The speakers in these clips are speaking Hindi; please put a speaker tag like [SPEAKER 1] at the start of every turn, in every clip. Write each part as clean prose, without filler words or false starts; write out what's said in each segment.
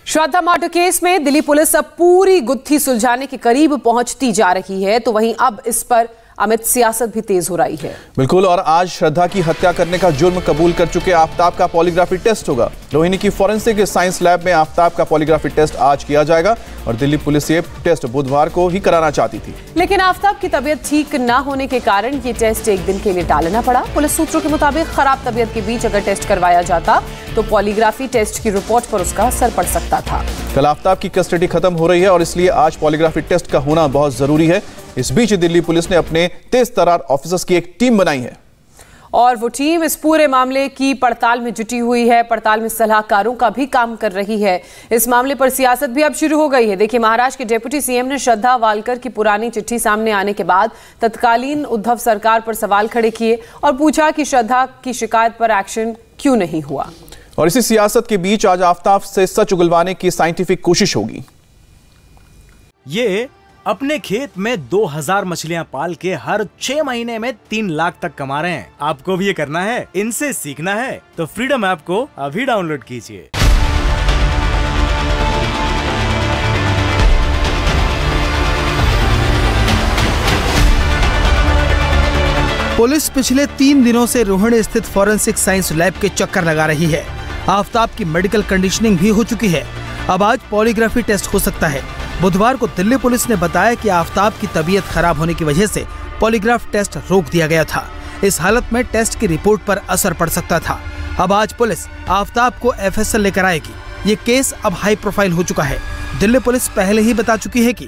[SPEAKER 1] श्रद्धा मर्डर केस में दिल्ली पुलिस अब पूरी गुत्थी सुलझाने के करीब पहुंचती जा रही है, तो वहीं अब इस पर अमित सियासत भी तेज हो रही है।
[SPEAKER 2] बिल्कुल, और आज श्रद्धा की हत्या करने का जुर्म कबूल कर चुके आफ्ताब का पॉलीग्राफी टेस्ट होगा। रोहिणी की फॉरेंसिक साइंस लैब में आफ्ताब का पॉलीग्राफी टेस्ट आज किया जाएगा और दिल्ली पुलिस ये टेस्ट बुधवार को ही कराना चाहती थी,
[SPEAKER 1] लेकिन आफ्ताब की तबीयत ठीक न होने के कारण ये टेस्ट एक दिन के लिए टालना पड़ा। पुलिस सूत्रों के मुताबिक खराब तबीयत के बीच अगर टेस्ट करवाया जाता तो पॉलीग्राफी टेस्ट की रिपोर्ट पर उसका असर पड़ सकता था।
[SPEAKER 2] कल आफ्ताब की कस्टडी खत्म हो रही है और इसलिए आज पॉलीग्राफी टेस्ट का होना बहुत जरूरी है। इस बीच दिल्ली पुलिस ने अपने तेज तर्रार ऑफिसर्स की एक टीम बनाई है
[SPEAKER 1] और वो टीम इस पूरे मामले की पड़ताल में जुटी हुई है। पड़ताल में सलाहकारों का भी काम कर रही है। इस मामले पर सियासत भी अब शुरू हो गई है। देखिए, महाराष्ट्र के डिप्टी सीएम ने श्रद्धा वालकर की पुरानी चिट्ठी सामने आने के बाद तत्कालीन उद्धव सरकार पर सवाल खड़े किए और पूछा कि श्रद्धा की शिकायत पर एक्शन क्यों नहीं हुआ।
[SPEAKER 2] और इसी सियासत के बीच आज आफ्ताब से सच उगलवाने की साइंटिफिक कोशिश होगी।
[SPEAKER 3] ये अपने खेत में 2000 मछलियां पाल के हर 6 महीने में 3 लाख तक कमा रहे हैं। आपको भी ये करना है, इनसे सीखना है तो फ्रीडम ऐप को अभी डाउनलोड कीजिए।
[SPEAKER 4] पुलिस पिछले 3 दिनों से रोहिणी स्थित फॉरेंसिक साइंस लैब के चक्कर लगा रही है। आफ्ताब की मेडिकल कंडीशनिंग भी हो चुकी है। अब आज पॉलीग्राफी टेस्ट हो सकता है। बुधवार को दिल्ली पुलिस ने बताया कि आफ्ताब की तबीयत खराब होने की वजह से पॉलीग्राफ टेस्ट रोक दिया गया था। इस हालत में टेस्ट की रिपोर्ट पर असर पड़ सकता था। अब आज पुलिस आफ्ताब को एफएसएल लेकर आएगी। ये केस अब हाई प्रोफाइल हो चुका है। दिल्ली पुलिस पहले ही बता चुकी है कि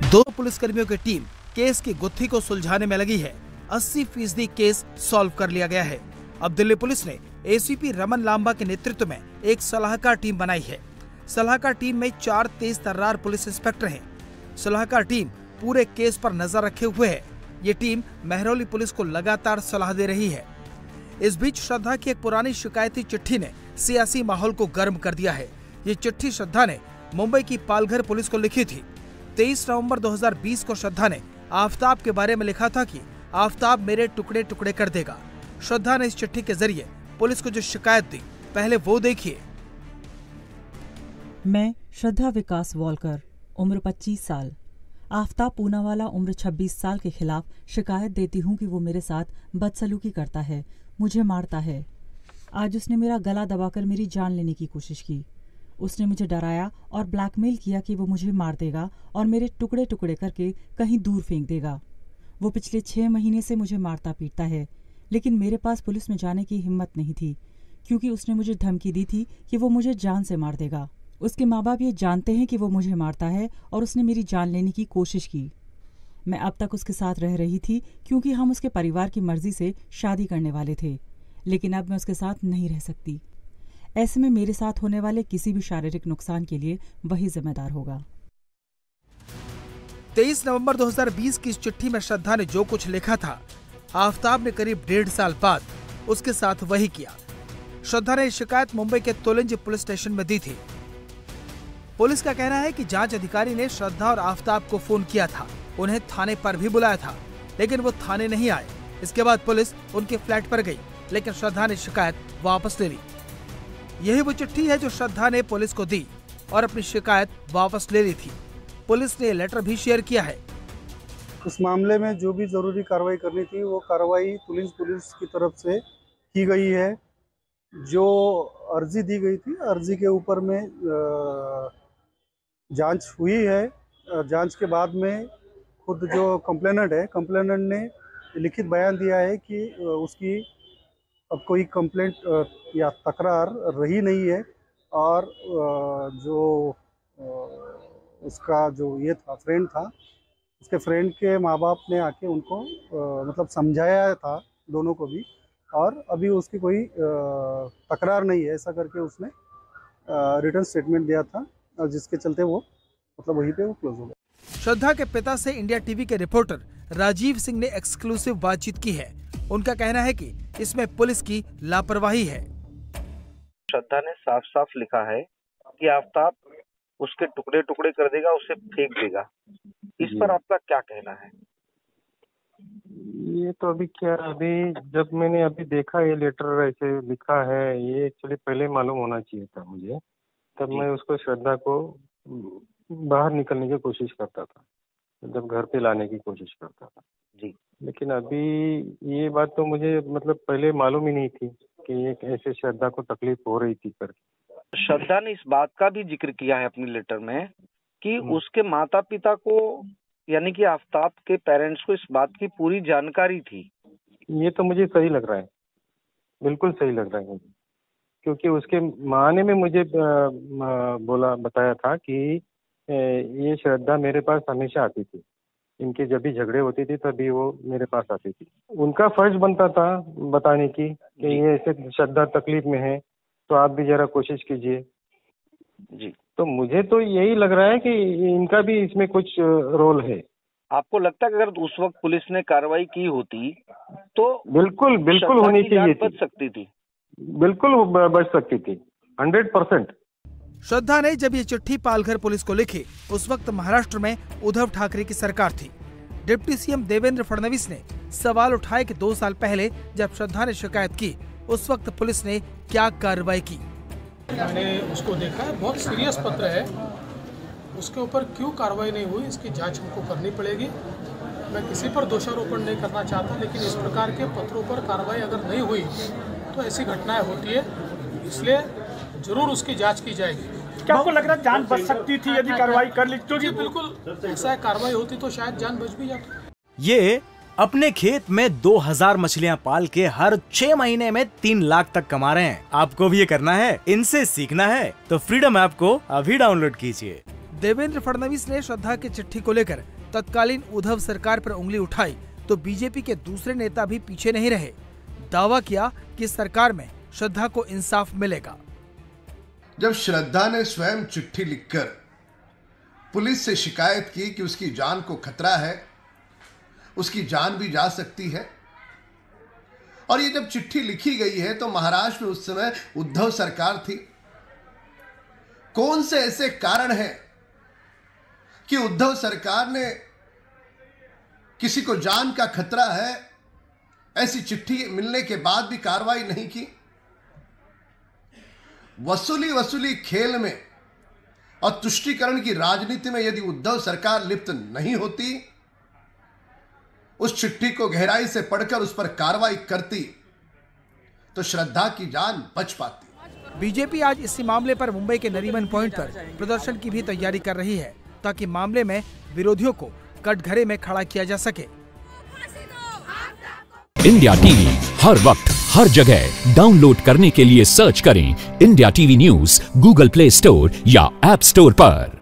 [SPEAKER 4] 2 पुलिसकर्मियों की टीम केस की गुत्थी को सुलझाने में लगी है। 80% केस सॉल्व कर लिया गया है। अब दिल्ली पुलिस ने एसीपी रमन लांबा के नेतृत्व में एक सलाहकार टीम बनाई है। सलाहकार टीम में 4 तेज तर्रार पुलिस इंस्पेक्टर हैं। सलाहकार टीम पूरे केस पर नजर रखे हुए है। ये टीम महरौली पुलिस को लगातार सलाह दे रही है। इस बीच श्रद्धा की एक पुरानी शिकायती चिट्ठी ने सियासी माहौल को गर्म कर दिया है। ये चिट्ठी श्रद्धा ने मुंबई की पालघर पुलिस को लिखी थी। 23 नवंबर 2020 को श्रद्धा ने आफ्ताब के बारे में लिखा था कि आफ्ताब मेरे टुकड़े टुकड़े कर देगा। श्रद्धा ने इस चिट्ठी के जरिए पुलिस को जो शिकायत दी, पहले वो देखिए।
[SPEAKER 5] मैं श्रद्धा विकास वालकर, उम्र 25 साल, आफ्ताब पूनावाला उम्र 26 साल के खिलाफ शिकायत देती हूँ कि वो मेरे साथ बदसलूकी करता है, मुझे मारता है। आज उसने मेरा गला दबाकर मेरी जान लेने की कोशिश की। उसने मुझे डराया और ब्लैकमेल किया कि वो मुझे मार देगा और मेरे टुकड़े टुकड़े करके कहीं दूर फेंक देगा। वो पिछले 6 महीने से मुझे मारता पीटता है, लेकिन मेरे पास पुलिस में जाने की हिम्मत नहीं थी क्योंकि उसने मुझे धमकी दी थी कि वो मुझे जान से मार देगा। उसके माँ बाप ये जानते हैं कि वो मुझे मारता है और उसने मेरी जान लेने की कोशिश की। मैं अब तक उसके साथ रह रही थी क्योंकि हम उसके परिवार की मर्जी से शादी करने वाले थे, लेकिन अब मैं उसके साथ नहीं रह सकती। ऐसे में मेरे साथ होने वाले किसी भी शारीरिक नुकसान के लिए वही जिम्मेदार होगा।
[SPEAKER 4] 23 नवंबर 2020 की इस चिट्ठी में श्रद्धा ने जो कुछ लिखा था, आफ्ताब ने करीब 1.5 साल बाद उसके साथ वही किया। श्रद्धा ने शिकायत मुंबई के तोलंज पुलिस स्टेशन में दी थी। पुलिस का कहना है कि जांच अधिकारी ने श्रद्धा और आफ्ताब को फोन किया था, उन्हें थाने पर भी बुलाया था, लेकिन वो थाने नहीं आए। इसके बाद पुलिस उनके फ्लैट पर गई, लेकिन श्रद्धा ने शिकायत वापस ले ली। यही वो चिट्ठी है जो श्रद्धा ने पुलिस को दी और अपनी शिकायत वापस ले ली थी। पुलिस ने लेटर भी शेयर किया है।
[SPEAKER 6] इस मामले में जो भी जरूरी कार्रवाई करनी थी वो कार्रवाई पुलिस की तरफ से की गई है। जो अर्जी दी गई थी, अर्जी के ऊपर में जांच हुई है। जांच के बाद में खुद जो कंप्लेनेंट है, कंप्लेनेंट ने लिखित बयान दिया है कि उसकी अब कोई कंप्लेंट या तकरार रही नहीं है और जो उसका जो ये था फ्रेंड था, उसके फ्रेंड के माँ बाप ने आके उनको मतलब समझाया था दोनों को भी, और अभी उसकी कोई तकरार नहीं है, ऐसा करके उसने रिटर्न स्टेटमेंट दिया था और जिसके चलते वो मतलब वहीं पे वो क्लोज हो गया।
[SPEAKER 4] श्रद्धा के पिता से इंडिया टीवी के रिपोर्टर राजीव सिंह ने एक्सक्लूसिव बातचीत की है। उनका कहना है कि इसमें पुलिस की लापरवाही है।
[SPEAKER 7] श्रद्धा ने साफ साफ लिखा है कि आफ्ताब उसके टुकड़े टुकड़े कर देगा, उसे फेंक देगा। इस पर आपका क्या कहना है?
[SPEAKER 8] ये तो अभी जब मैंने देखा ये लेटर ऐसे लिखा है, ये एक्चुअली पहले मालूम होना चाहिए था मुझे, तब मैं उसको श्रद्धा को बाहर निकलने की कोशिश करता था, जब घर पे लाने की कोशिश करता था
[SPEAKER 7] जी।
[SPEAKER 8] लेकिन अभी ये बात तो मुझे मतलब पहले मालूम ही नहीं थी कि एक ऐसे श्रद्धा को तकलीफ हो रही थी करके।
[SPEAKER 7] श्रद्धा ने इस बात का भी जिक्र किया है अपनी लेटर में कि उसके माता पिता को यानी कि आफ्ताब के पेरेंट्स को इस बात की पूरी जानकारी थी।
[SPEAKER 8] ये तो मुझे सही लग रहा है, बिल्कुल सही लग रहा है मुझे, क्योंकि उसके माँ ने मुझे बताया था कि ये श्रद्धा मेरे पास हमेशा आती थी, इनके जब भी झगड़े होते थे तभी वो मेरे पास आती थी। उनका फर्ज बनता था बताने की कि ये ऐसे श्रद्धा तकलीफ में है तो आप भी जरा कोशिश कीजिए
[SPEAKER 7] जी।
[SPEAKER 8] तो मुझे तो यही लग रहा है कि इनका भी इसमें कुछ रोल है।
[SPEAKER 7] आपको लगता है कि अगर उस वक्त पुलिस ने कार्रवाई की होती तो
[SPEAKER 8] बिल्कुल होनी चाहिए थी,
[SPEAKER 7] बच सकती थी,
[SPEAKER 8] बिल्कुल बच सकती थी 100%।
[SPEAKER 4] श्रद्धा ने जब ये चिट्ठी पालघर पुलिस को लिखी, उस वक्त महाराष्ट्र में उद्धव ठाकरे की सरकार थी। डिप्टी सीएम देवेंद्र फडणवीस ने सवाल उठाए कि 2 साल पहले जब श्रद्धा ने शिकायत की, उस वक्त पुलिस ने क्या कार्रवाई की।
[SPEAKER 9] मैंने उसको देखा है, बहुत सीरियस पत्र है, उसके ऊपर क्यों कार्रवाई नहीं हुई इसकी जांच हमको करनी पड़ेगी। मैं किसी पर दोषारोपण नहीं करना चाहता, लेकिन इस प्रकार के पत्रों पर कार्रवाई अगर नहीं हुई तो ऐसी घटनाएं होती है, इसलिए जरूर उसकी जांच की जाएगी।
[SPEAKER 10] क्या आपको लग रहा है जान बच सकती थी यदि कार्रवाई कर ली? क्योंकि
[SPEAKER 9] बिल्कुल ऐसा कार्रवाई होती तो शायद जान बच भी जाती।
[SPEAKER 3] ये अपने खेत में 2000 मछलियां पाल के हर 6 महीने में 3 लाख तक कमा रहे हैं। आपको भी ये करना है, इनसे सीखना है तो फ्रीडम ऐप को अभी डाउनलोड कीजिए।
[SPEAKER 4] देवेंद्र फडणवीस ने श्रद्धा की चिट्ठी को लेकर तत्कालीन उद्धव सरकार पर उंगली उठाई तो बीजेपी के दूसरे नेता भी पीछे नहीं रहे। दावा किया कि सरकार में श्रद्धा को इंसाफ मिलेगा।
[SPEAKER 11] जब श्रद्धा ने स्वयं चिट्ठी लिखकर पुलिस से शिकायत की कि उसकी जान को खतरा है, उसकी जान भी जा सकती है, और ये जब चिट्ठी लिखी गई है तो महाराष्ट्र में उस समय उद्धव सरकार थी। कौन से ऐसे कारण हैं कि उद्धव सरकार ने किसी को जान का खतरा है ऐसी चिट्ठी मिलने के बाद भी कार्रवाई नहीं की? वसूली खेल में और तुष्टीकरण की राजनीति में यदि उद्धव सरकार लिप्त नहीं होती, उस चिट्ठी को गहराई से पढ़कर उस पर कार्रवाई करती तो श्रद्धा की जान बच पाती।
[SPEAKER 4] बीजेपी आज इसी मामले पर मुंबई के नरीमन पॉइंट पर प्रदर्शन की भी तैयारी कर रही है ताकि मामले में विरोधियों को कटघरे में खड़ा किया जा सके।
[SPEAKER 12] इंडिया टीवी हर वक्त हर जगह डाउनलोड करने के लिए सर्च करें India TV news Google play store या ऐप स्टोर पर।